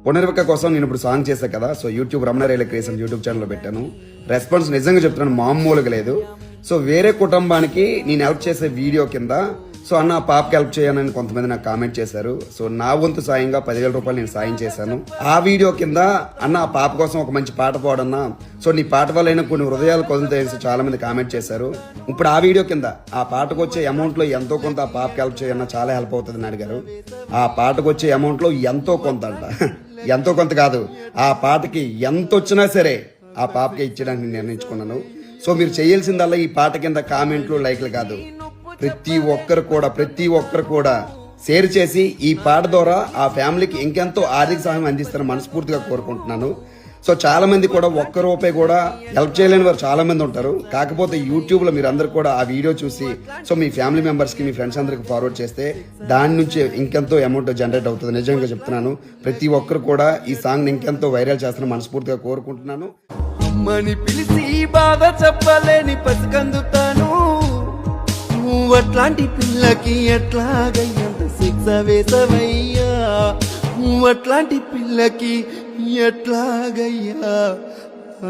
పునర్విక కోసం నేను ఇప్పుడు సాంగ్ చేశాను కదా. So YouTube Ramana Raila creation YouTube ఛానల్లో పెట్టాను. రెస్పాన్స్ నిజంగా చెప్తున్నాను మామూలుగా లేదు. సో వేరే కుటుంబానికి నేను హెల్ప్ చేసే వీడియో కింద సో అన్న పాపకి హెల్ప్ చేయనని కొంతమంది నాకు కామెంట్ చేశారు. సో నా వంతు సాయంగా 10,000 రూపాయలు నేను సాయం చేశాను. ఆ వీడియో కింద అన్న ఆ పాప కోసం ఒక మంచి పాట పాడన్నా, సో నీ పాట వల్ల కొన్ని హృదయాలు కదులుతాయని చాలా మంది కామెంట్ చేశారు. ఇప్పుడు ఆ వీడియో కింద ఆ పాటకు వచ్చే అమౌంట్ లో ఎంతో కొంత ఆ పాపకి హెల్ప్ చేయన్నా చాలా హెల్ప్ అవుతుందని అడిగారు. ఆ పాటకు వచ్చే అమౌంట్ లో ఎంతో కొంత అంట, ఎంతో కొంత కాదు, ఆ పాటకి ఎంత వచ్చినా సరే ఆ పాపకి ఇచ్చడానికి నేను నిర్ణయించుకున్నాను. సో మీరు చేయాల్సిందల్లా ఈ పాట కింద కామెంట్లు, లైక్లు కాదు, ప్రతి ఒక్కరు కూడా షేర్ చేసి ఈ పాట ద్వారా ఆ ఫ్యామిలీకి ఇంకెంతో ఆర్థిక సహాయం అందిస్తారని మనస్ఫూర్తిగా కోరుకుంటున్నాను. సో చాలా మంది కూడా ఒక్క రూపాయి కూడా హెల్ప్ చేయలేని వారు చాలా మంది ఉంటారు. కాకపోతే యూట్యూబ్ లో మీరు అందరు కూడా ఆ వీడియో చూసి సో మీ ఫ్యామిలీ మెంబర్స్ కి, మీ ఫ్రెండ్స్ అందరికి ఫార్వర్డ్ చేస్తే దాని నుంచి ఇంకెంతో అమౌంట్ జనరేట్ అవుతుంది. నిజంగా చెప్తున్నాను, ప్రతి ఒక్కరు కూడా ఈ సాంగ్ ఇంకెంతో వైరల్ చేస్తారని మనస్ఫూర్తిగా కోరుకుంటున్నాను. అమ్మని పిలిచి బాధ చెప్పలేని పసికందుతాను, నువ్వు అట్లాంటి పిల్లకి ఎట్లాగయ్యంత శిక్ష వేసవయ్యా, నువ్వు అట్లాంటి పిల్లకి ఎట్లాగయ్యా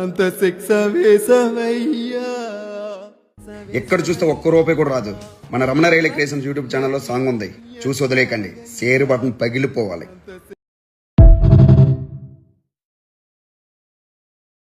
అంత శిక్ష వేసవయ్యా. ఎక్కడ చూస్తే ఒక్క రూపాయి కూడా రాదు. మన రమణ రైల క్రియేషన్స్ యూట్యూబ్ ఛానల్లో సాంగ్ ఉంది, చూసి వదిలేకండి. Share button పగిలిపోవాలి.